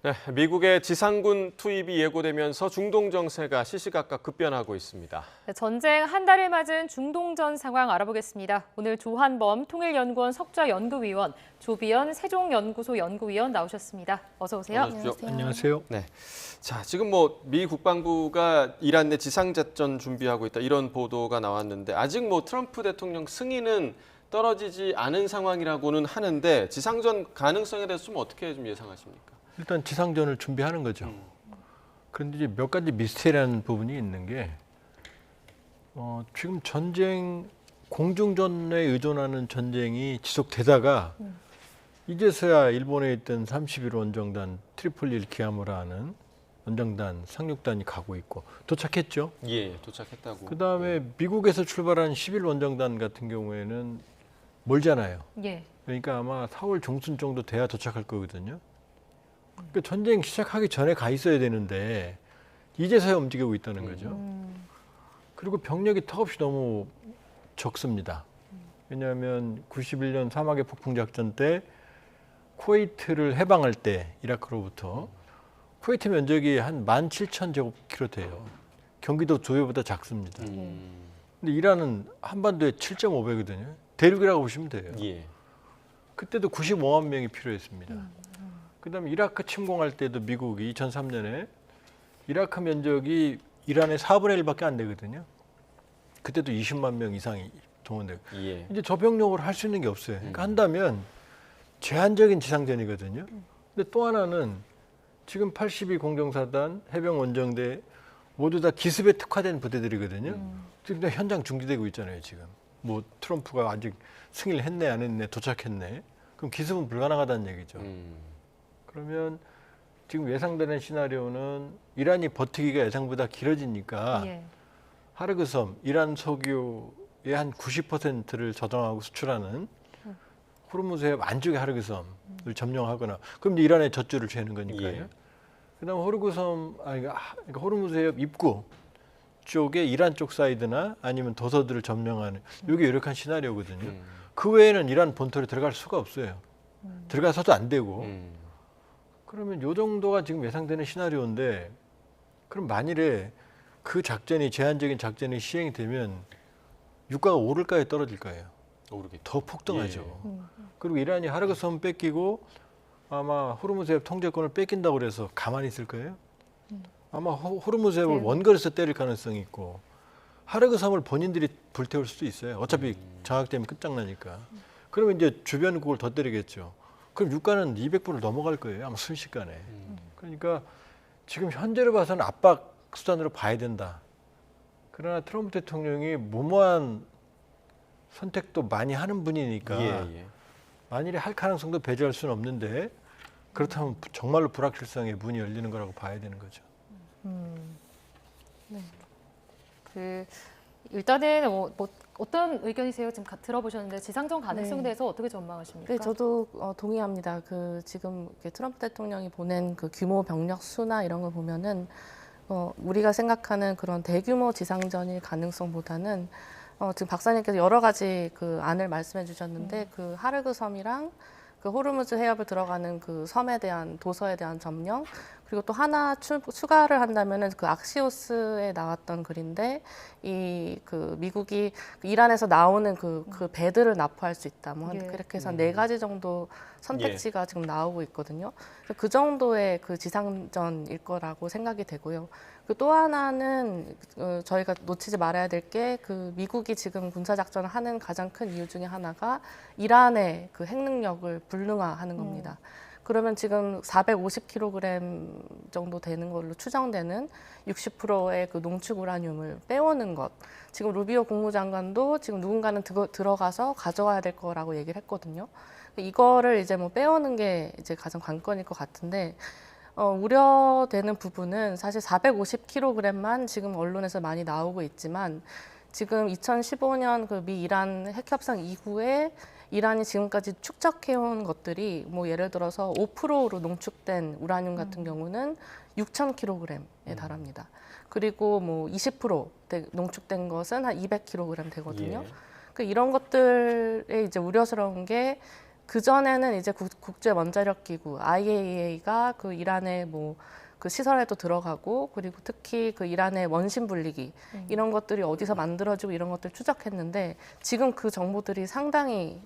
네, 미국의 지상군 투입이 예고되면서 중동 정세가 시시각각 급변하고 있습니다. 전쟁 한 달을 맞은 중동전 상황 알아보겠습니다. 오늘 조한범 통일연구원 석좌연구위원, 조비연 세종연구소 연구위원 나오셨습니다. 어서 오세요. 안녕하세요. 네, 자 지금 미 국방부가 이란 내 지상작전 준비하고 있다 이런 보도가 나왔는데 아직 트럼프 대통령 승인은 떨어지지 않은 상황이라고는 하는데 지상전 가능성에 대해서 좀 어떻게 좀 예상하십니까? 일단 지상전을 준비하는 거죠. 그런데 이제 몇 가지 미스테리한 부분이 있는 게 지금 전쟁 공중전에 의존하는 전쟁이 지속되다가 이제서야 일본에 있던 31 원정단 트리폴리를 기함으로 하는 원정단 상륙단이 가고 있고 도착했죠. 예, 도착했다고. 그다음에 미국에서 출발한 11 원정단 같은 경우에는 멀잖아요. 예. 그러니까 아마 4월 중순 정도 돼야 도착할 거거든요. 그러니까 전쟁 시작하기 전에 가 있어야 되는데 이제서야 움직이고 있다는 거죠. 그리고 병력이 턱없이 너무 적습니다. 왜냐하면 91년 사막의 폭풍 작전 때 쿠웨이트를 해방할 때 이라크로부터 쿠웨이트 면적이 한 17,000제곱킬로 돼요. 경기도 2배보다 작습니다. 근데 이란은 한반도에 7.5배거든요. 대륙이라고 보시면 돼요. 예. 그때도 95만 명이 필요했습니다. 그다음에 이라크 침공할 때도 미국이 2003년에 이라크 면적이 이란의 4분의 1밖에 안 되거든요. 그때도 20만 명 이상이 동원되고 예. 이제 저 병력으로 할 수 있는 게 없어요. 그러니까 한다면 제한적인 지상전이거든요. 근데 또 하나는 지금 82 공정사단, 해병 원정대 모두 다 기습에 특화된 부대들이거든요. 지금 현장 중지되고 있잖아요. 지금 트럼프가 아직 승인을 했네 안 했네 도착했네. 그럼 기습은 불가능하다는 얘기죠. 그러면 지금 예상되는 시나리오는 이란이 버티기가 예상보다 길어지니까 예. 하르그 섬, 이란 석유의 한 90%를 저장하고 수출하는 호르무즈 해협 안쪽의 하르그 섬을 점령하거나 그럼 이제 이란의 젖줄을 죄는 거니까요. 예. 그다음 그러니까 호르무즈 해협 입구 쪽에 이란 쪽 사이드나 아니면 도서들을 점령하는 이게 유력한 시나리오거든요. 그 외에는 이란 본토에 들어갈 수가 없어요. 들어가서도 안 되고. 그러면 요 정도가 지금 예상되는 시나리오인데 그럼 만일에 그 작전이 제한적인 작전이 시행이 되면 유가가 오를까요 떨어질까요? 오르겠죠. 더 폭등하죠. 예. 그리고 이란이 하르그 섬 뺏기고 아마 호르무즈 해협 통제권을 뺏긴다고 그래서 가만히 있을 거예요? 아마 호르무즈 해협을 네. 원거리에서 때릴 가능성이 있고 하르그 섬을 본인들이 불태울 수도 있어요. 어차피 장악되면 끝장나니까. 그러면 이제 주변국을 더 때리겠죠. 그럼 유가는 200불을 넘어갈 거예요. 아마 순식간에. 그러니까 지금 현재로 봐서는 압박 수단으로 봐야 된다. 그러나 트럼프 대통령이 무모한 선택도 많이 하는 분이니까 예. 만일에 할 가능성도 배제할 수는 없는데 그렇다면 정말로 불확실성의 문이 열리는 거라고 봐야 되는 거죠. 일단은 어떤 의견이세요? 지금 들어보셨는데 지상전 가능성에 네. 대해서 어떻게 전망하십니까? 네, 저도 동의합니다. 지금 트럼프 대통령이 보낸 그 규모 병력 수나 이런 걸 보면은 우리가 생각하는 그런 대규모 지상전일 가능성보다는 지금 박사님께서 여러 가지 그 안을 말씀해 주셨는데 그 하르그 섬이랑 그 호르무즈 해협을 들어가는 그 섬에 대한 도서에 대한 점령 그리고 또 하나 추가를 한다면은 그 악시오스에 나왔던 글인데 그 미국이 이란에서 나오는 그 배들을 납포할 수 있다. 예. 그렇게 해서 4가지 정도 선택지가 지금 나오고 있거든요. 그 정도의 그 지상전일 거라고 생각이 되고요. 그 또 하나는 저희가 놓치지 말아야 될 게 그 미국이 지금 군사 작전을 하는 가장 큰 이유 중에 하나가 이란의 그 핵 능력을 불능화하는 겁니다. 그러면 지금 450kg 정도 되는 걸로 추정되는 60%의 그 농축 우라늄을 빼오는 것. 지금 루비오 국무장관도 지금 누군가는 들어가서 가져와야 될 거라고 얘기를 했거든요. 이거를 이제 빼오는 게 이제 가장 관건일 것 같은데, 우려되는 부분은 사실 450kg만 지금 언론에서 많이 나오고 있지만 지금 2015년 그 미 이란 핵협상 이후에 이란이 지금까지 축적해온 것들이 예를 들어서 5%로 농축된 우라늄 같은 경우는 6,000kg에 달합니다. 그리고 20% 농축된 것은 한 200kg 되거든요. 예. 이런 것들에 이제 우려스러운 게 그 전에는 이제 국제 원자력 기구 IAEA가 그 이란의 뭐 그 시설에도 들어가고 그리고 특히 그 이란의 원심 분리기 이런 것들이 어디서 만들어지고 이런 것들 추적했는데 지금 그 정보들이 상당히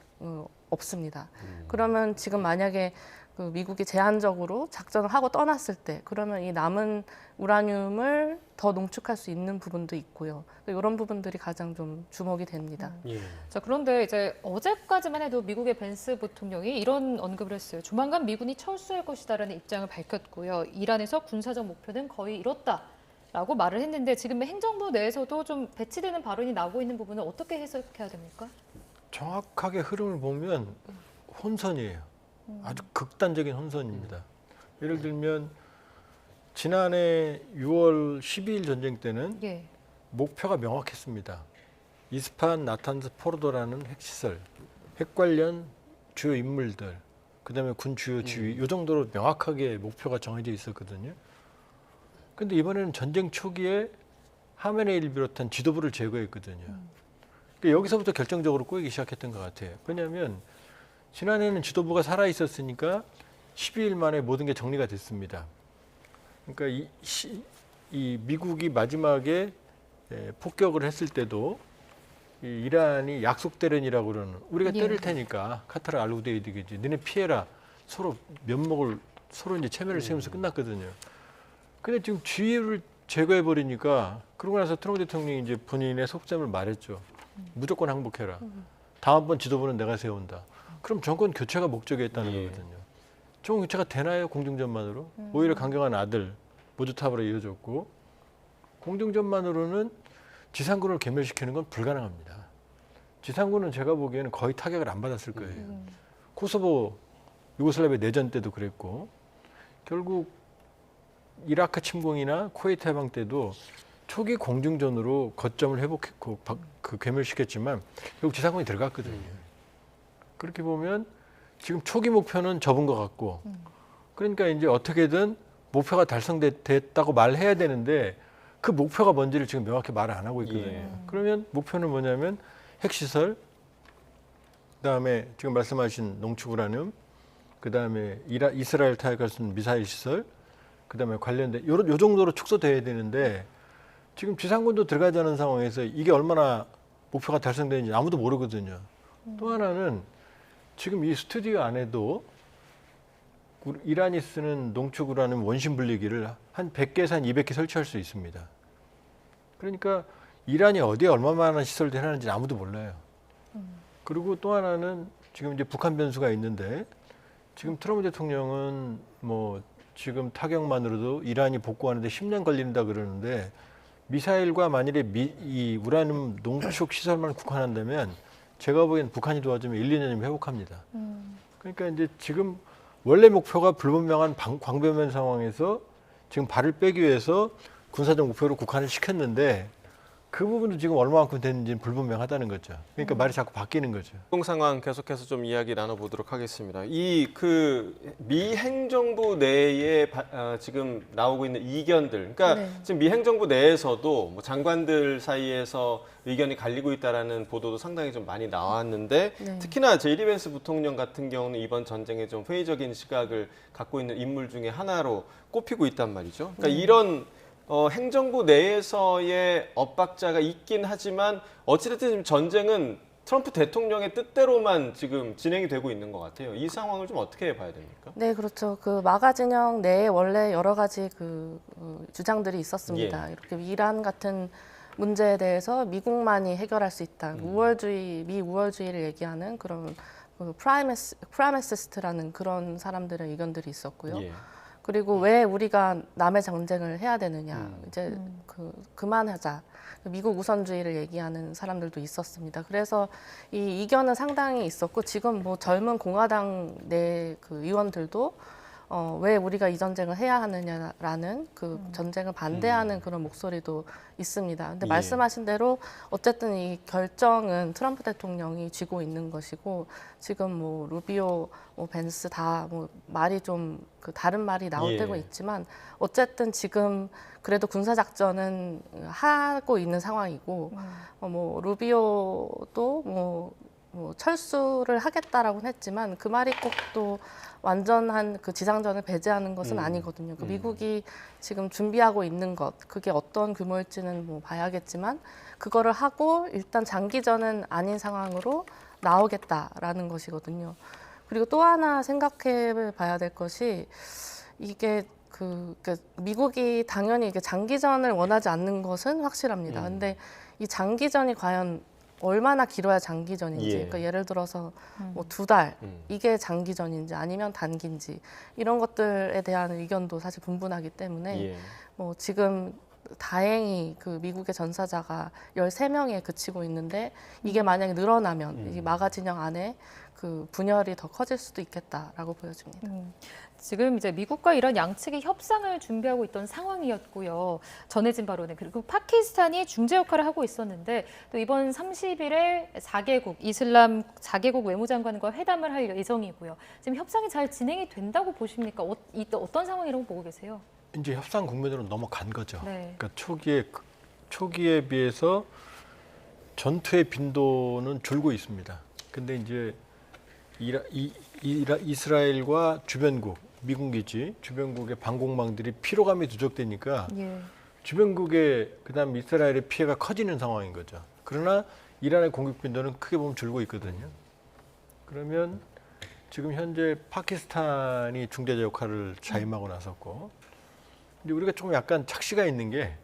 없습니다. 그러면 지금 만약에 그 미국이 제한적으로 작전을 하고 떠났을 때 그러면 이 남은 우라늄을 더 농축할 수 있는 부분도 있고요. 이런 부분들이 가장 좀 주목이 됩니다. 예. 자, 그런데 이제 어제까지만 해도 미국의 벤스 부통령이 이런 언급을 했어요. 조만간 미군이 철수할 것이다라는 입장을 밝혔고요. 이란에서 군사적 목표는 거의 이뤘다라고 말을 했는데 지금 행정부 내에서도 좀 배치되는 발언이 나오고 있는 부분은 어떻게 해석해야 됩니까? 정확하게 흐름을 보면 혼선이에요. 아주 극단적인 혼선입니다. 예를 들면 지난해 6월 12일 전쟁 때는 예. 목표가 명확했습니다. 이스파한, 나탄즈, 포르도라는 핵시설, 핵 관련 주요 인물들, 그다음에 군 주요 지휘 이 정도로 명확하게 목표가 정해져 있었거든요. 그런데 이번에는 전쟁 초기에 하메네이를 비롯한 지도부를 제거했거든요. 그러니까 여기서부터 결정적으로 꼬이기 시작했던 것 같아요. 왜냐하면 지난해는 지도부가 살아 있었으니까 12일 만에 모든 게 정리가 됐습니다. 그러니까 이 미국이 마지막에 폭격을 했을 때도 이 이란이 약속 대련이라고 그러는 우리가 예. 때릴 테니까 카타르 알우데이드겠지. 너네 피해라. 서로 면목을 서로 이제 체면을 세우면서 끝났거든요. 근데 지금 지휘를 제거해 버리니까 그러고 나서 트럼프 대통령이 이제 본인의 속셈을 말했죠. 무조건 항복해라. 다음번 지도부는 내가 세운다. 그럼 정권 교체가 목적이었다는 예. 거거든요. 정권 교체가 되나요? 공중전만으로? 오히려 강경한 아들 모주탑으로 이어졌고 공중전만으로는 지상군을 괴멸시키는 건 불가능합니다. 지상군은 제가 보기에는 거의 타격을 안 받았을 거예요. 코소보 유고슬라비아 내전 때도 그랬고 결국 이라크 침공이나 쿠웨이트 해방 때도 초기 공중전으로 거점을 회복했고 그 괴멸시켰지만 결국 지상군이 들어갔거든요. 그렇게 보면 지금 초기 목표는 접은 것 같고 그러니까 이제 어떻게든 목표가 달성됐다고 말해야 되는데 그 목표가 뭔지를 지금 명확히 말을 안 하고 있거든요. 예. 그러면 목표는 뭐냐면 핵시설, 그다음에 지금 말씀하신 농축우라늄, 그다음에 이스라엘 타격할 수 있는 미사일 시설, 그다음에 관련된 요 정도로 축소돼야 되는데 지금 지상군도 들어가지 않은 상황에서 이게 얼마나 목표가 달성되는지 아무도 모르거든요. 또 하나는 지금 이 스튜디오 안에도 이란이 쓰는 농축우라늄 원심 분리기를 한 100개에서 한 200개 설치할 수 있습니다. 그러니까 이란이 어디에 얼마만한 시설을 해놨는지 아무도 몰라요. 그리고 또 하나는 지금 이제 북한 변수가 있는데 지금 트럼프 대통령은 뭐 지금 타격만으로도 이란이 복구하는데 10년 걸린다 그러는데 미사일과 만일에 이 우라늄 농축 시설만 국한한다면 제가 보기엔 북한이 도와주면 1, 2년이면 회복합니다. 그러니까 이제 지금 원래 목표가 불분명한 광범위한 상황에서 지금 발을 빼기 위해서 군사적 목표로 국한을 시켰는데 그 부분도 지금 얼마만큼 됐는지는 불분명하다는 거죠. 그러니까 말이 자꾸 바뀌는 거죠. 동 상황 계속해서 좀 이야기 나눠보도록 하겠습니다. 이 미 행정부 내에 지금 나오고 있는 이견들, 그러니까 네. 지금 미 행정부 내에서도 뭐 장관들 사이에서 의견이 갈리고 있다라는 보도도 상당히 좀 많이 나왔는데 네. 특히나 제이디 벤스 부통령 같은 경우는 이번 전쟁에 좀 회의적인 시각을 갖고 있는 인물 중에 하나로 꼽히고 있단 말이죠. 그러니까 이런 행정부 내에서의 엇박자가 있긴 하지만 어찌됐든 지금 전쟁은 트럼프 대통령의 뜻대로만 지금 진행이 되고 있는 것 같아요. 이 상황을 좀 어떻게 봐야 됩니까? 네, 그렇죠. 그 마가 진영 내에 원래 여러 가지 주장들이 있었습니다. 이렇게 이란 같은 문제에 대해서 미국만이 해결할 수 있다. 미 우월주의를 얘기하는 그런 프라메시스트라는 그런 사람들의 의견들이 있었고요. 예. 그리고 왜 우리가 남의 전쟁을 해야 되느냐, 이제 그만하자. 미국 우선주의를 얘기하는 사람들도 있었습니다. 그래서 이 이견은 상당히 있었고 지금 뭐 젊은 공화당 내 그 의원들도 왜 우리가 이 전쟁을 해야 하느냐라는 그 전쟁을 반대하는 그런 목소리도 있습니다. 근데 예. 말씀하신 대로 어쨌든 이 결정은 트럼프 대통령이 쥐고 있는 것이고 지금 뭐 루비오, 뭐 벤스 다 뭐 말이 좀 다른 말이 나올 예. 때고 있지만 어쨌든 지금 그래도 군사 작전은 하고 있는 상황이고 뭐 루비오도 뭐 뭐 철수를 하겠다라고는 했지만 그 말이 꼭 또 완전한 그 지상전을 배제하는 것은 아니거든요. 그 미국이 지금 준비하고 있는 것, 그게 어떤 규모일지는 뭐 봐야겠지만 그거를 하고 일단 장기전은 아닌 상황으로 나오겠다라는 것이거든요. 그리고 또 하나 생각해 봐야 될 것이 이게 그러니까 미국이 당연히 이게 장기전을 원하지 않는 것은 확실합니다. 근데 이 장기전이 과연 얼마나 길어야 장기전인지, 그러니까 예를 들어서 뭐 2달 이게 장기전인지 아니면 단기인지 이런 것들에 대한 의견도 사실 분분하기 때문에 뭐 지금 다행히 그 미국의 전사자가 13명에 그치고 있는데 이게 만약에 늘어나면 이 마가 진영 안에 그 분열이 더 커질 수도 있겠다라고 보여집니다. 지금 이제 미국과 이란 양측이 협상을 준비하고 있던 상황이었고요. 전해진 바로는 그리고 파키스탄이 중재 역할을 하고 있었는데 또 이번 30일에 4개국 이슬람 4개국 외무장관과 회담을 할 예정이고요. 지금 협상이 잘 진행이 된다고 보십니까? 어떤 상황이라고 보고 계세요? 이제 협상 국면으로 넘어간 거죠. 네. 그러니까 초기에 비해서 전투의 빈도는 줄고 있습니다. 근데 이제 이스라엘과 주변국, 미군 기지, 주변국의 방공망들이 피로감이 누적되니까 주변국의 그다음 이스라엘의 피해가 커지는 상황인 거죠. 그러나 이란의 공격 빈도는 크게 보면 줄고 있거든요. 그러면 지금 현재 파키스탄이 중재자 역할을 자임하고 나섰고, 이제 우리가 조금 약간 착시가 있는 게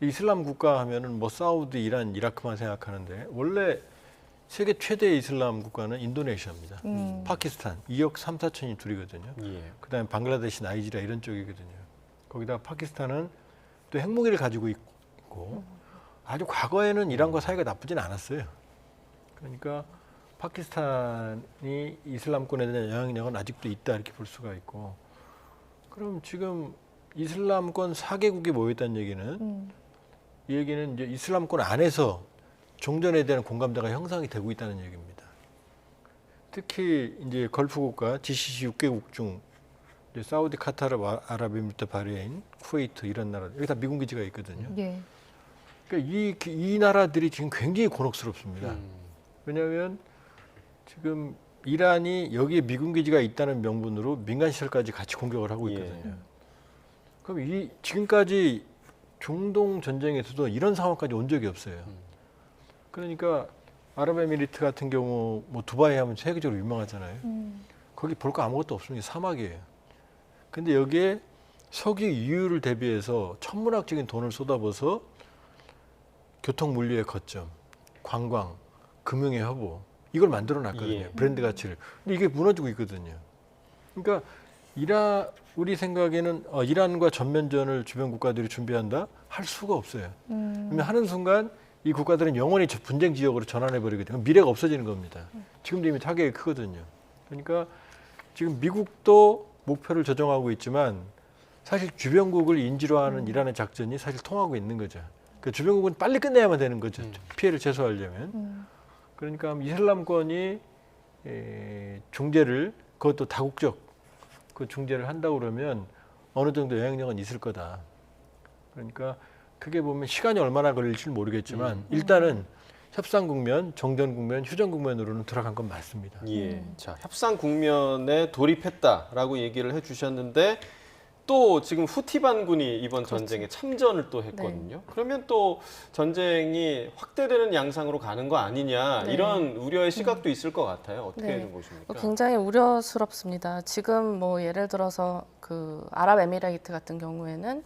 이슬람 국가 하면은 뭐 사우디, 이란, 이라크만 생각하는데 원래 세계 최대의 이슬람 국가는 인도네시아입니다. 파키스탄 2억 3, 4천이 둘이거든요. 그다음에 방글라데시, 나이지리아 이런 쪽이거든요. 거기다 파키스탄은 또 핵무기를 가지고 있고 아주 과거에는 이란과 사이가 나쁘진 않았어요. 그러니까 파키스탄이 이슬람권에 대한 영향력은 아직도 있다 이렇게 볼 수가 있고, 그럼 지금 이슬람권 4개국이 모였다는 얘기는 이 얘기는 이제 이슬람권 안에서 종전에 대한 공감대가 형성이 되고 있다는 얘기입니다. 특히 이제 걸프 국가 GCC 6개국 중 이제 사우디, 카타르, 아랍에미리트, 바레인, 쿠웨이트 이런 나라 여기 다 미군 기지가 있거든요. 그러니까 이 나라들이 지금 굉장히 곤혹스럽습니다. 왜냐하면 지금 이란이 여기에 미군 기지가 있다는 명분으로 민간 시설까지 같이 공격을 하고 있거든요. 그럼 지금까지 중동 전쟁에서도 이런 상황까지 온 적이 없어요. 그러니까 아랍에미리트 같은 경우 뭐 두바이 하면 세계적으로 유명하잖아요. 거기 볼 거 아무것도 없습니다. 사막이에요. 근데 여기에 석유 이유를 대비해서 천문학적인 돈을 쏟아부어서 교통 물류의 거점, 관광, 금융의 허브 이걸 만들어 놨거든요. 브랜드 가치를. 근데 이게 무너지고 있거든요. 그러니까 우리 생각에는 이란과 전면전을 주변 국가들이 준비한다? 할 수가 없어요. 그러면 하는 순간 이 국가들은 영원히 분쟁 지역으로 전환해 버리거든요. 미래가 없어지는 겁니다. 지금도 이미 타격이 크거든요. 그러니까 지금 미국도 목표를 조정하고 있지만 사실 주변국을 인지로 하는 이란의 작전이 사실 통하고 있는 거죠. 그러니까 주변국은 빨리 끝내야만 되는 거죠. 피해를 최소화하려면. 그러니까 이슬람권이 중재를, 그것도 다국적 그 중재를 한다고 그러면 어느 정도 영향력은 있을 거다. 그러니까 그게 보면 시간이 얼마나 걸릴지 모르겠지만 일단은 협상 국면, 정전 국면, 휴전 국면으로는 들어간 건 맞습니다. 자, 협상 국면에 돌입했다라고 얘기를 해주셨는데 또 지금 후티 반군이 이번 전쟁에 참전을 또 했거든요. 그러면 또 전쟁이 확대되는 양상으로 가는 거 아니냐 이런 우려의 시각도 있을 것 같아요. 어떻게 좀 보십니까? 굉장히 우려스럽습니다. 지금 뭐 예를 들어서 그 아랍에미레이트 같은 경우에는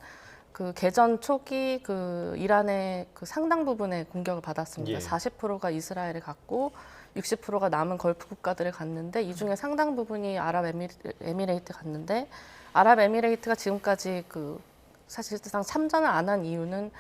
그 개전 초기 그 이란의 그 상당 부분의 공격을 받았습니다. 40%가 이스라엘에 갔고 60%가 남은 걸프 국가들을 갔는데 이 중에 상당 부분이 아랍에미레이트 갔는데 아랍에미레이트가 지금까지 그 사실상 참전을 안 한 이유는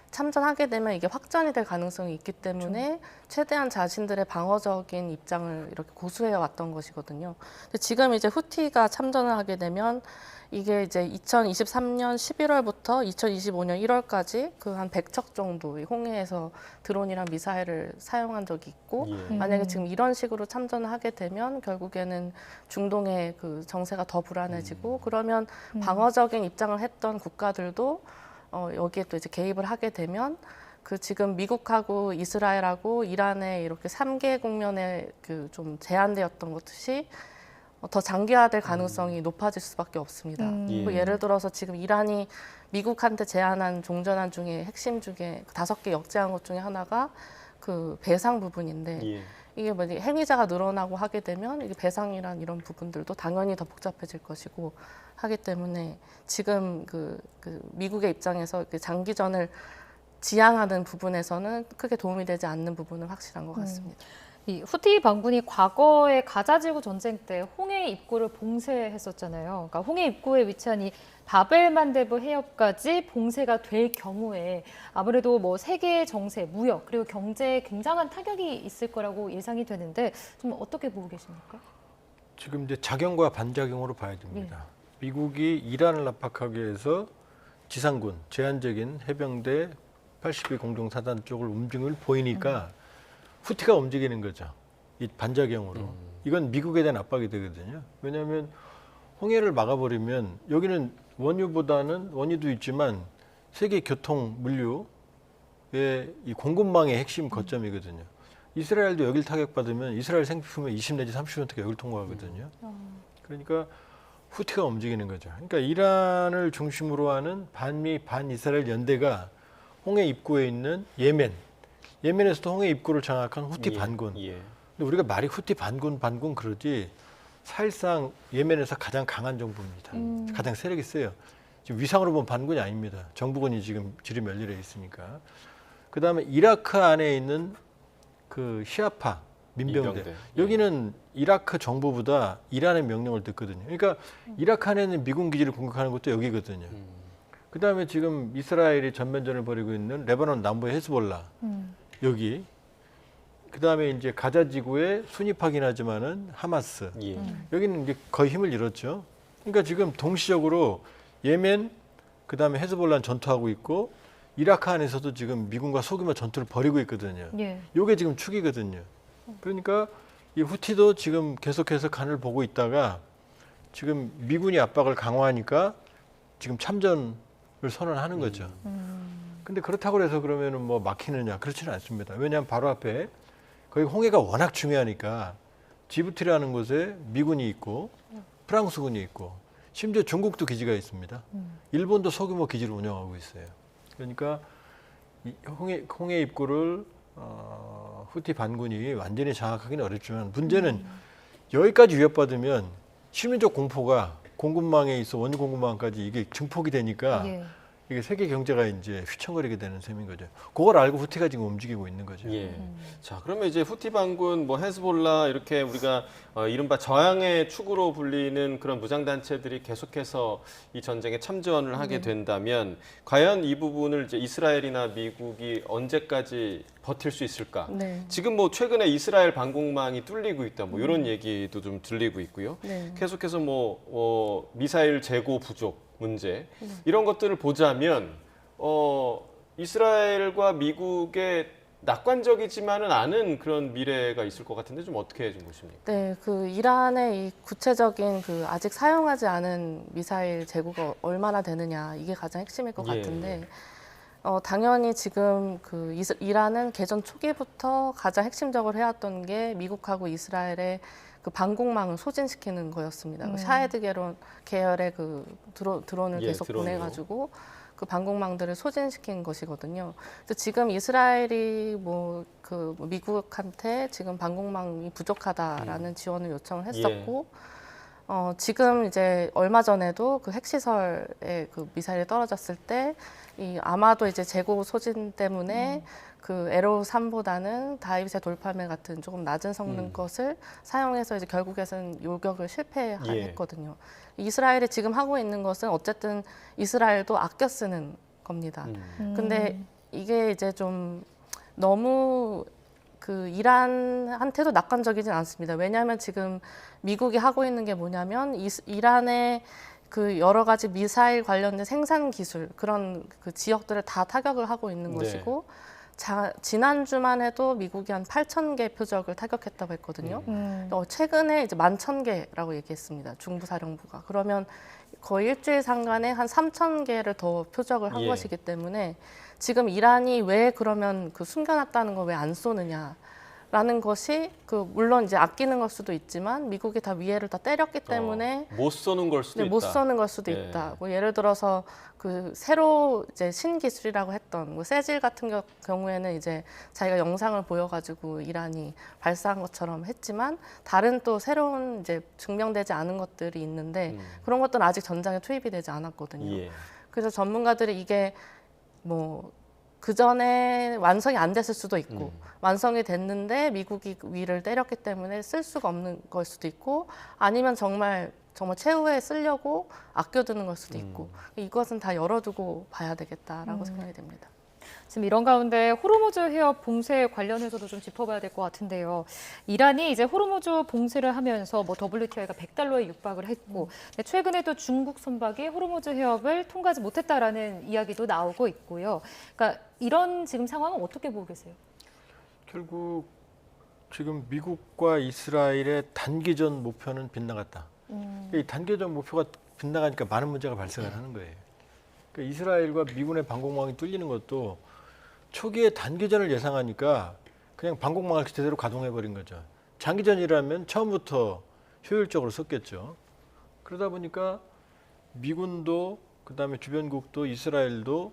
참전하게 되면 이게 확전이 될 가능성이 있기 때문에 최대한 자신들의 방어적인 입장을 이렇게 고수해 왔던 것이거든요. 근데 지금 이제 후티가 참전을 하게 되면 이게 이제 2023년 11월부터 2025년 1월까지 그 한 100척 정도 홍해에서 드론이랑 미사일을 사용한 적이 있고 만약에 지금 이런 식으로 참전을 하게 되면 결국에는 중동의 그 정세가 더 불안해지고 그러면 방어적인 입장을 했던 국가들도 여기에 또 이제 개입을 하게 되면 그 지금 미국하고 이스라엘하고 이란의 이렇게 3개 국면에 그 좀 제한되었던 것이 더 장기화될 가능성이 높아질 수밖에 없습니다. 예. 뭐 예를 들어서 지금 이란이 미국한테 제안한 종전안 중에 핵심 중에 5개 역제한 것 중에 하나가 그 배상 부분인데 예. 이게 뭐 행위자가 늘어나고 하게 되면 이게 배상이란 이런 부분들도 당연히 더 복잡해질 것이고 하기 때문에 지금 그 미국의 입장에서 그 장기전을 지향하는 부분에서는 크게 도움이 되지 않는 부분은 확실한 것 같습니다. 이 후티 반군이 과거에 가자지구 전쟁 때 홍해 입구를 봉쇄했었잖아요. 그러니까 홍해 입구에 위치한 이 바벨만데브 해협까지 봉쇄가 될 경우에 아무래도 뭐 세계 정세, 무역 그리고 경제에 굉장한 타격이 있을 거라고 예상이 되는데 좀 어떻게 보고 계십니까? 지금 이제 작용과 반작용으로 봐야 됩니다. 미국이 이란을 압박하기 위해서 지상군, 제한적인 해병대 82 공동사단 쪽을 움직임을 보이니까 후티가 움직이는 거죠. 이 반작용으로. 이건 미국에 대한 압박이 되거든요. 왜냐하면 홍해를 막아버리면 여기는 원유도 있지만 세계 교통 물류의 이 공급망의 핵심 거점이거든요. 이스라엘도 여길 타격받으면 이스라엘 생필품의 20 내지 30%가 여길 통과하거든요. 그러니까 후티가 움직이는 거죠. 그러니까 이란을 중심으로 하는 반미 반이스라엘 연대가 홍해 입구에 있는 예멘에서도 홍해 입구를 장악한 후티 반군. 예. 근데 우리가 말이 후티 반군 그러지 사실상 예멘에서 가장 강한 정부입니다. 가장 세력이 세요. 지금 위상으로 보면 반군이 아닙니다. 정부군이 지금 지리 멸렬해 있으니까. 그다음에 이라크 안에 있는 그 시아파 민병대. 여기는 이라크 정부보다 이란의 명령을 듣거든요. 그러니까 이라크 안에 있는 미군 기지를 공격하는 것도 여기거든요. 그다음에 지금 이스라엘이 전면전을 벌이고 있는 레바논 남부의 헤즈볼라 여기. 그다음에 이제 가자 지구에 순위파긴 하지만은 하마스. 예. 여기는 이제 거의 힘을 잃었죠. 그러니까 지금 동시적으로 예멘 그다음에 헤즈볼라는 전투하고 있고 이라크 안에서도 지금 미군과 소규모 전투를 벌이고 있거든요. 예. 이게 지금 축이거든요. 그러니까 이 후티도 지금 계속해서 간을 보고 있다가 지금 미군이 압박을 강화하니까 지금 참전을 선언하는 거죠. 근데 그렇다고 해서 그러면은 뭐 막히느냐? 그렇지는 않습니다. 왜냐하면 바로 앞에 거기 홍해가 워낙 중요하니까 지부티라는 곳에 미군이 있고 프랑스군이 있고 심지어 중국도 기지가 있습니다. 일본도 소규모 기지를 운영하고 있어요. 그러니까 이 홍해 입구를 후티 반군이 완전히 장악하기는 어렵지만 문제는 여기까지 위협받으면 시민적 공포가 공급망에 있어 원유 공급망까지 이게 증폭이 되니까 예. 이게 세계 경제가 이제 휘청거리게 되는 셈인 거죠. 그걸 알고 후티가 지금 움직이고 있는 거죠. 예. 자, 그러면 이제 후티 반군, 뭐 헤즈볼라 이렇게 우리가 이른바 저항의 축으로 불리는 그런 무장 단체들이 계속해서 이 전쟁에 참전을 하게 된다면 과연 이 부분을 이제 이스라엘이나 미국이 언제까지 버틸 수 있을까? 네. 지금 뭐 최근에 이스라엘 방공망이 뚫리고 있다, 뭐 이런 얘기도 좀 들리고 있고요. 네. 계속해서 뭐 미사일 재고 부족 문제 이런 것들을 보자면 이스라엘과 미국의 낙관적이지만은 않은 그런 미래가 있을 것 같은데 좀 어떻게 좀 보십니까? 네, 그 이란의 이 구체적인 그 아직 사용하지 않은 미사일 재고가 얼마나 되느냐 이게 가장 핵심일 것 예. 같은데 당연히 지금 그 이란은 개전 초기부터 가장 핵심적으로 해왔던 게 미국하고 이스라엘의 그 방공망을 소진시키는 거였습니다. 샤헤드 계열의 그 드론을 예, 계속 드론으로. 보내가지고 그 방공망들을 소진시킨 것이거든요. 그래서 지금 이스라엘이 미국한테 지금 방공망이 부족하다라는 지원을 요청을 했었고, 지금 이제 얼마 전에도 그 핵시설에 그 미사일이 떨어졌을 때 아마도 이제 재고 소진 때문에 그 에로 3보다는 다이브세 돌팔매 같은 조금 낮은 성능 것을 사용해서 이제 결국에는 요격을 실패했거든요. 이스라엘이 지금 하고 있는 것은 어쨌든 이스라엘도 아껴 쓰는 겁니다. 근데 이게 이제 좀 너무 그 이란한테도 낙관적이진 않습니다. 왜냐하면 지금 미국이 하고 있는 게 뭐냐면 이란의 그 여러 가지 미사일 관련된 생산 기술 그런 그 지역들을 다 타격을 하고 있는 네. 것이고 지난주만 해도 미국이 한 8,000개 표적을 타격했다고 했거든요. 최근에 이제 11,000개라고 얘기했습니다. 중부사령부가. 그러면 거의 일주일 상간에 한 3,000개를 더 표적을 한 예. 것이기 때문에 지금 이란이 왜 그러면 그 숨겨놨다는 걸 왜 안 쏘느냐라는 것이 물론 이제 아끼는 걸 수도 있지만 미국이 다 위해를 다 때렸기 때문에 못 쏘는 걸 수도 네, 있다. 못 쏘는 걸 수도 예. 있다. 뭐 예를 들어서 그 새로 이제 신기술이라고 했던 뭐 세질 같은 경우에는 이제 자기가 영상을 보여가지고 이란이 발사한 것처럼 했지만 다른 또 새로운 이제 증명되지 않은 것들이 있는데 그런 것들은 아직 전장에 투입이 되지 않았거든요. 예. 그래서 전문가들이 이게 뭐 그 전에 완성이 안 됐을 수도 있고 완성이 됐는데 미국이 위를 때렸기 때문에 쓸 수가 없는 걸 수도 있고 아니면 정말 최후에 쓰려고 아껴두는 걸 수도 있고 이것은 다 열어두고 봐야 되겠다라고 생각이 됩니다. 지금 이런 가운데 호르무즈 해협 봉쇄 관련해서도 좀 짚어봐야 될 것 같은데요. 이란이 이제 호르무즈 봉쇄를 하면서 뭐 WTI가 $100에 육박을 했고 최근에도 중국 선박이 호르무즈 해협을 통과하지 못했다라는 이야기도 나오고 있고요. 그러니까 이런 지금 상황은 어떻게 보고 계세요? 결국 지금 미국과 이스라엘의 단기전 목표는 빗나갔다. 이 단기전 목표가 빗나가니까 많은 문제가 발생을 하는 거예요. 그러니까 이스라엘과 미군의 방공망이 뚫리는 것도 초기에 단기전을 예상하니까 그냥 방공망을 제대로 가동해버린 거죠. 장기전이라면 처음부터 효율적으로 썼겠죠. 그러다 보니까 미군도 그다음에 주변국도 이스라엘도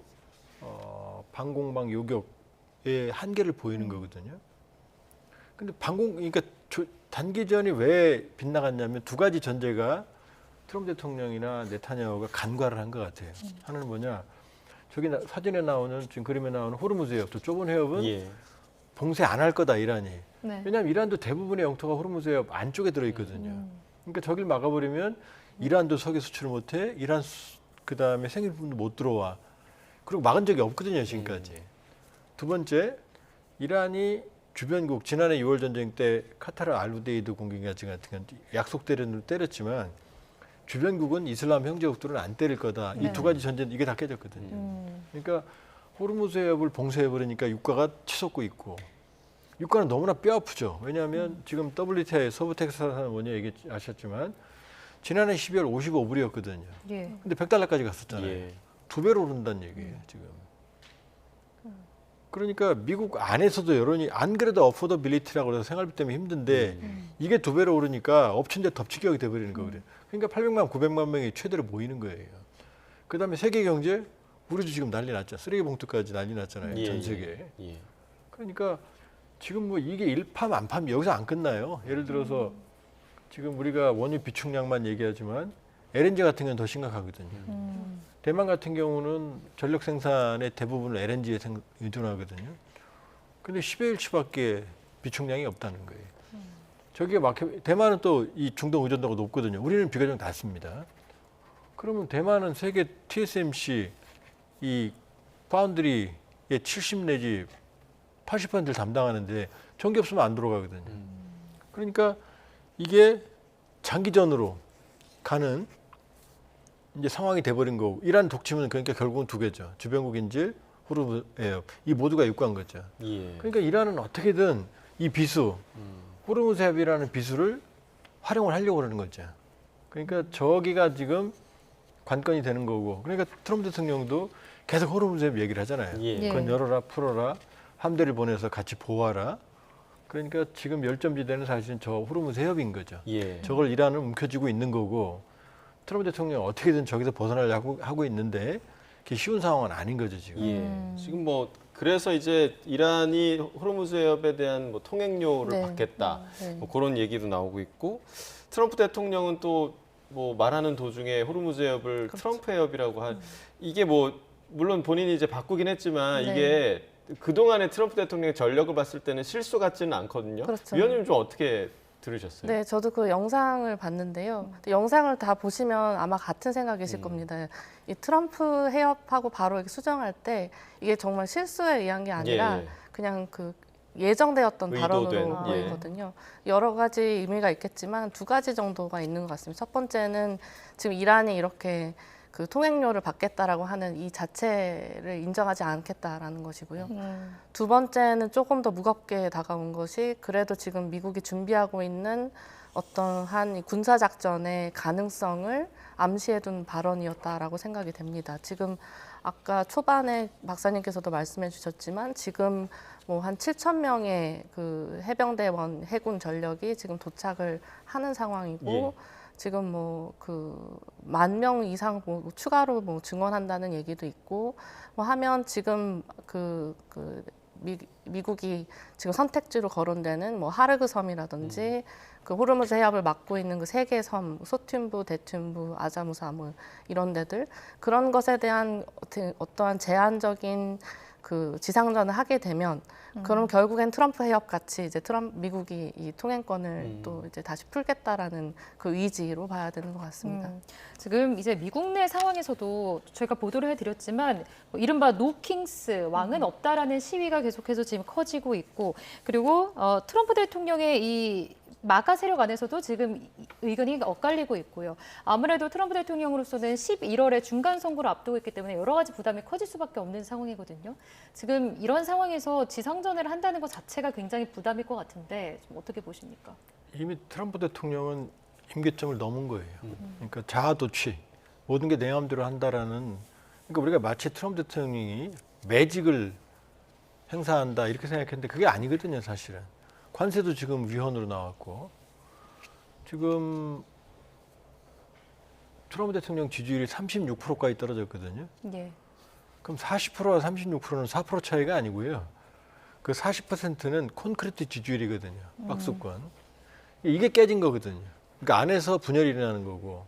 방공망 요격의 한계를 보이는 거거든요. 근데 그러니까 단기전이 왜 빗나갔냐면 두 가지 전제가 트럼프 대통령이나 네타냐후가 간과를 한 것 같아요. 하나는 뭐냐? 저기 사진에 나오는 지금 그림에 나오는 호르무즈 해협, 또 좁은 해협은 예. 봉쇄 안 할 거다 이란이. 네. 왜냐하면 이란도 대부분의 영토가 호르무즈 해협 안쪽에 들어 있거든요. 그러니까 저길 막아버리면 이란도 석유 수출을 못해, 그다음에 생필품도 못 들어와. 그리고 막은 적이 없거든요 지금까지. 두 번째, 이란이 주변국 지난해 6월 전쟁 때 카타르 알우데이드 공격까지 같은 건 약속대로 때렸지만 주변국은 이슬람 형제국들은 안 때릴 거다. 네. 이 두 가지 전제 이게 다 깨졌거든요. 그러니까 호르무즈 해협을 봉쇄해 버리니까 유가가 치솟고 있고 유가는 너무나 뼈 아프죠. 왜냐하면 지금 WTI 서부 텍사스 원유 얘기하셨지만 지난해 12월 55불이었거든요. 예. 근데 $100까지 갔었잖아요. 예. 두 배로 오른다는 얘기예요, 지금. 그러니까 미국 안에서도 여론이 안 그래도 어포더빌리티라고 해서 생활비 때문에 힘든데 이게 두 배로 오르니까 엎친 데 덮치기하게 돼버리는 거거든요. 그러니까 800만, 900만 명이 최대로 모이는 거예요. 그다음에 세계 경제, 우리도 지금 난리 났죠. 쓰레기 봉투까지 난리 났잖아요, 예, 전 세계에. 예. 그러니까 지금 뭐 이게 일팜 여기서 안 끝나요. 예를 들어서 지금 우리가 원유 비축량만 얘기하지만 LNG 같은 건 더 심각하거든요. 대만 같은 경우는 전력 생산의 대부분을 LNG에 의존하거든요. 근데 10여 일치밖에 비축량이 없다는 거예요. 저기에 대만은 또 이 중동 의존도가 높거든요. 우리는 비교적 낮습니다. 그러면 대만은 세계 TSMC 이 파운드리의 70 내지 80%를 담당하는데 전기 없으면 안 들어가거든요. 그러니까 이게 장기전으로 가는 이제 상황이 돼버린 거고 이란 독침은 그러니까 결국은 두 개죠. 주변국 인질, 호르무즈 해협 이 모두가 육구한 거죠. 예. 그러니까 이란은 어떻게든 이 비수 호르무즈 해협이라는 비수를 활용을 하려고 그러는 거죠. 그러니까 저기가 지금 관건이 되는 거고 그러니까 트럼프 대통령도 계속 호르무즈 해협 얘기를 하잖아요. 예. 그건 열어라 풀어라 함대를 보내서 같이 보호하라. 그러니까 지금 열점지대는 사실은 저 호르무즈 해협인 거죠. 예. 저걸 이란은 움켜쥐고 있는 거고 트럼프 대통령은 어떻게든 저기서 벗어나려고 하고 있는데 그게 쉬운 상황은 아닌 거죠 지금. 예. 지금 뭐 그래서 이제 이란이 호르무즈 해협에 대한 뭐 통행료를 네. 받겠다. 네. 뭐 그런 얘기도 나오고 있고 트럼프 대통령은 또 뭐 말하는 도중에 호르무즈 해협을 트럼프 해협이라고 이게 뭐 물론 본인이 이제 바꾸긴 했지만 네. 이게 그동안의 트럼프 대통령의 전력을 봤을 때는 실수 같지는 않거든요. 그렇죠. 위원님 좀 어떻게 들으셨어요? 네, 저도 그 영상을 봤는데요. 영상을 다 보시면 아마 같은 생각이실 겁니다. 이 트럼프 해협하고 바로 이렇게 수정할 때 이게 정말 실수에 의한 게 아니라 예. 그냥 그 예정되었던 의도된, 발언으로 예. 보이거든요. 여러 가지 의미가 있겠지만 두 가지 정도가 있는 것 같습니다. 첫 번째는 지금 이란이 이렇게 그 통행료를 받겠다라고 하는 이 자체를 인정하지 않겠다라는 것이고요. 두 번째는 조금 더 무겁게 다가온 것이 그래도 지금 미국이 준비하고 있는 어떠한 군사작전의 가능성을 암시해둔 발언이었다라고 생각이 됩니다. 지금 아까 초반에 박사님께서도 말씀해 주셨지만 지금 뭐 한 7천 명의 그 해병대원 해군 전력이 지금 도착을 하는 상황이고 예. 지금 뭐 그 10,000명 이상 뭐 추가로 뭐 증원한다는 얘기도 있고 뭐 하면 지금 미국이 지금 선택지로 거론되는 뭐 하르그 섬이라든지 그 호르무즈 해협을 막고 있는 그 세 개 섬, 소튠부, 대튠부, 아자무사 뭐 이런 데들 그런 것에 대한 어떠한 제한적인 그 지상전을 하게 되면 그럼 결국엔 트럼프 해협 같이 이제 미국이 이 통행권을 또 이제 다시 풀겠다라는 그 의지로 봐야 되는 것 같습니다. 지금 이제 미국 내 상황에서도 저희가 보도를 해드렸지만 뭐 이른바 노킹스 왕은 없다라는 시위가 계속해서 지금 커지고 있고 그리고 트럼프 대통령의 이 마가 세력 안에서도 지금 의견이 엇갈리고 있고요. 아무래도 트럼프 대통령으로서는 11월에 중간 선거를 앞두고 있기 때문에 여러 가지 부담이 커질 수밖에 없는 상황이거든요. 지금 이런 상황에서 지상전을 한다는 것 자체가 굉장히 부담일 것 같은데 좀 어떻게 보십니까? 이미 트럼프 대통령은 임계점을 넘은 거예요. 그러니까 자아도취, 모든 게 내 마음대로 한다라는. 그러니까 우리가 마치 트럼프 대통령이 매직을 행사한다 이렇게 생각했는데 그게 아니거든요, 사실은. 관세도 지금 위헌으로 나왔고 지금 트럼프 대통령 지지율이 36%까지 떨어졌거든요. 예. 그럼 40%와 36%는 4% 차이가 아니고요. 그 40%는 콘크리트 지지율이거든요. 박수권. 이게 깨진 거거든요. 그러니까 안에서 분열이 일어나는 거고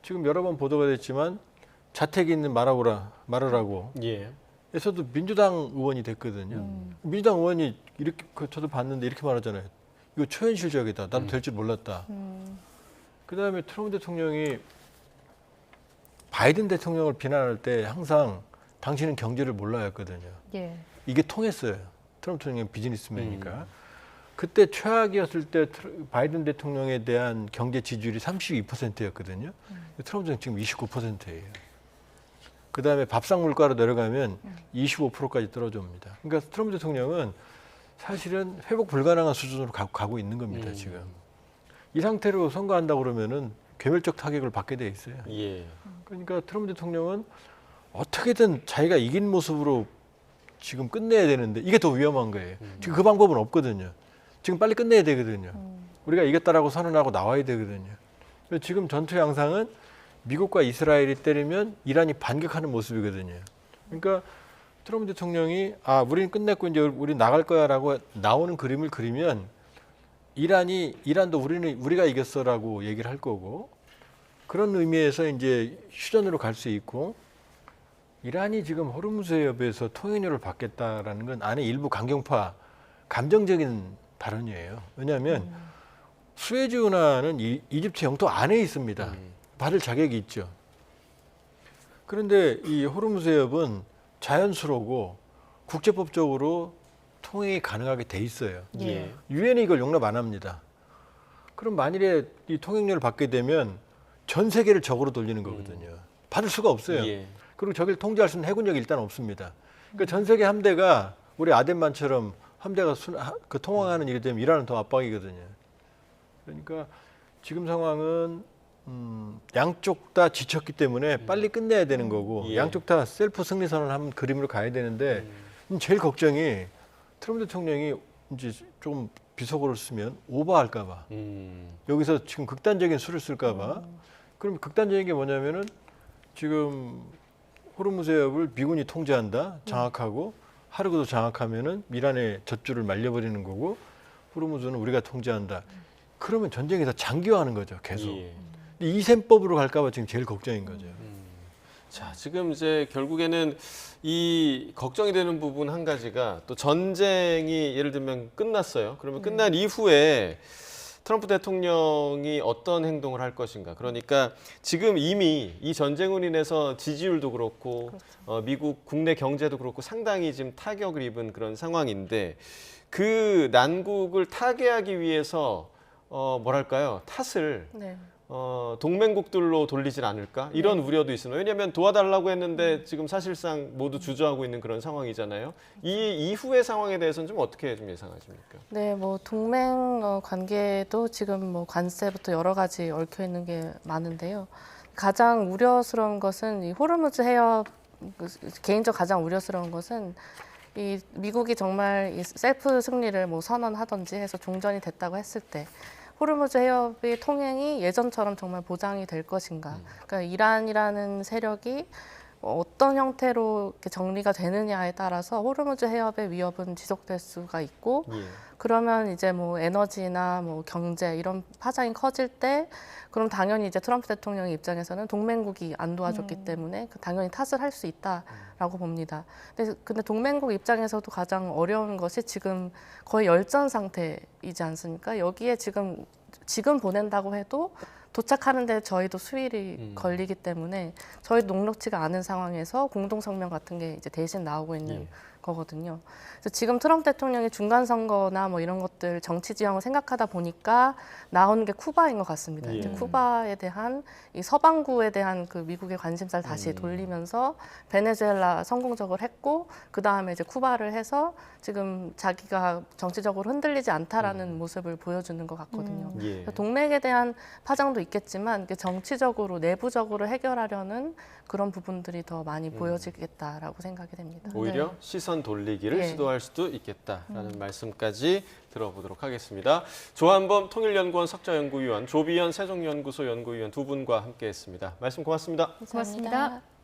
지금 여러 번 보도가 됐지만 자택에 있는 말하라고 예. 에서도 민주당 의원이 됐거든요. 민주당 의원이 이렇게 저도 봤는데 이렇게 말하잖아요. 이거 초현실적이다. 나도 될 줄 몰랐다. 그다음에 트럼프 대통령이 바이든 대통령을 비난할 때 항상 당신은 경제를 몰라였거든요. 예. 이게 통했어요. 트럼프 대통령 비즈니스맨이니까. 그때 최악이었을 때 바이든 대통령에 대한 경제 지지율이 32%였거든요. 트럼프 대통령 지금 29%예요. 그다음에 밥상 물가로 내려가면 25%까지 떨어집니다. 그러니까 트럼프 대통령은 사실은 회복 불가능한 수준으로 가고 있는 겁니다. 지금 이 상태로 선거한다고 그러면은 괴멸적 타격을 받게 돼 있어요. 예. 그러니까 트럼프 대통령은 어떻게든 자기가 이긴 모습으로 지금 끝내야 되는데 이게 더 위험한 거예요. 지금 그 방법은 없거든요. 지금 빨리 끝내야 되거든요. 우리가 이겼다라고 선언하고 나와야 되거든요. 그래서 지금 전투 양상은 미국과 이스라엘이 때리면 이란이 반격하는 모습이거든요. 그러니까 트럼프 대통령이 우리는 끝냈고 이제 우리 나갈 거야라고 나오는 그림을 그리면 이란도 우리가 이겼어라고 얘기를 할 거고 그런 의미에서 이제 휴전으로 갈 수 있고 이란이 지금 호르무즈 해협에서 통행료를 받겠다라는 건 안에 일부 강경파 감정적인 발언이에요. 왜냐하면 수에즈 운하는 이집트 영토 안에 있습니다. 받을 자격이 있죠. 그런데 이 호르무즈 해협은 자연수로고 국제법적으로 통행이 가능하게 돼 있어요. 예. 유엔이 이걸 용납 안 합니다. 그럼 만일에 이 통행료를 받게 되면 전 세계를 적으로 돌리는 거거든요. 받을 수가 없어요. 예. 그리고 저길 통제할 수 있는 해군력이 일단 없습니다. 그러니까 전 세계 함대가 우리 아덴만처럼 함대가 통항하는 일이 되면 이란은 더 압박이거든요. 그러니까 지금 상황은 양쪽 다 지쳤기 때문에 빨리 끝내야 되는 거고 예. 양쪽 다 셀프 승리 선언을 하는 그림으로 가야 되는데 제일 걱정이 트럼프 대통령이 이제 좀 비속어를 쓰면 오버할까 봐. 여기서 지금 극단적인 수를 쓸까 봐. 그럼 극단적인 게 뭐냐면은 지금 호르무즈 해협을 미군이 통제한다. 장악하고 하르그도 장악하면은 이란의 젖줄을 말려버리는 거고 호르무즈는 우리가 통제한다. 그러면 전쟁이 더 장기화하는 거죠. 계속. 예. 이 셈법으로 갈까 봐 지금 제일 걱정인 거죠. 자, 지금 이제 결국에는 이 걱정이 되는 부분 한 가지가 또 전쟁이 예를 들면 끝났어요. 그러면 끝난 이후에 트럼프 대통령이 어떤 행동을 할 것인가. 그러니까 지금 이미 이 전쟁으로 인해서 지지율도 그렇고 미국 국내 경제도 그렇고 상당히 지금 타격을 입은 그런 상황인데 그 난국을 타개하기 위해서 뭐랄까요? 탓을 네. 동맹국들로 돌리질 않을까 이런 우려도 있습니다. 왜냐하면 도와달라고 했는데 지금 사실상 모두 주저하고 있는 그런 상황이잖아요. 이 이후의 상황에 대해서는 좀 어떻게 좀 예상하십니까? 네, 뭐 동맹 관계도 지금 뭐 관세부터 여러 가지 얽혀 있는 게 많은데요. 가장 우려스러운 것은 이 호르무즈 해협, 개인적 가장 우려스러운 것은 이 미국이 정말 이 셀프 승리를 뭐 선언하든지 해서 종전이 됐다고 했을 때 호르무즈 해협의 통행이 예전처럼 정말 보장이 될 것인가. 그러니까 이란이라는 세력이 어떤 형태로 이렇게 정리가 되느냐에 따라서 호르무즈 해협의 위협은 지속될 수가 있고 예. 그러면 이제 뭐 에너지나 뭐 경제 이런 파장이 커질 때 그럼 당연히 이제 트럼프 대통령의 입장에서는 동맹국이 안 도와줬기 때문에 당연히 탓을 할 수 있다라고 봅니다. 근데 동맹국 입장에서도 가장 어려운 것이 지금 거의 열전 상태이지 않습니까? 여기에 지금 보낸다고 해도 도착하는데 저희도 수일이 걸리기 때문에 저희 녹록지가 않은 상황에서 공동성명 같은 게 이제 대신 나오고 있는 거거든요. 그래서 지금 트럼프 대통령이 중간 선거나 뭐 이런 것들 정치 지형을 생각하다 보니까 나오는 게 쿠바인 것 같습니다. 이제 쿠바에 대한 이 서방구에 대한 그 미국의 관심사를 다시 돌리면서 베네수엘라 성공적으로 했고 그 다음에 이제 쿠바를 해서 지금 자기가 정치적으로 흔들리지 않다라는 모습을 보여주는 것 같거든요. 예. 동맹에 대한 파장도 있겠지만 정치적으로 내부적으로 해결하려는 그런 부분들이 더 많이 보여지겠다라고 생각이 됩니다. 오히려 시선 돌리기를 예. 시도할 수도 있겠다라는 말씀까지 들어보도록 하겠습니다. 조한범 통일연구원 석좌연구위원, 조비연 세종연구소 연구위원 두 분과 함께했습니다. 말씀 고맙습니다. 고맙습니다.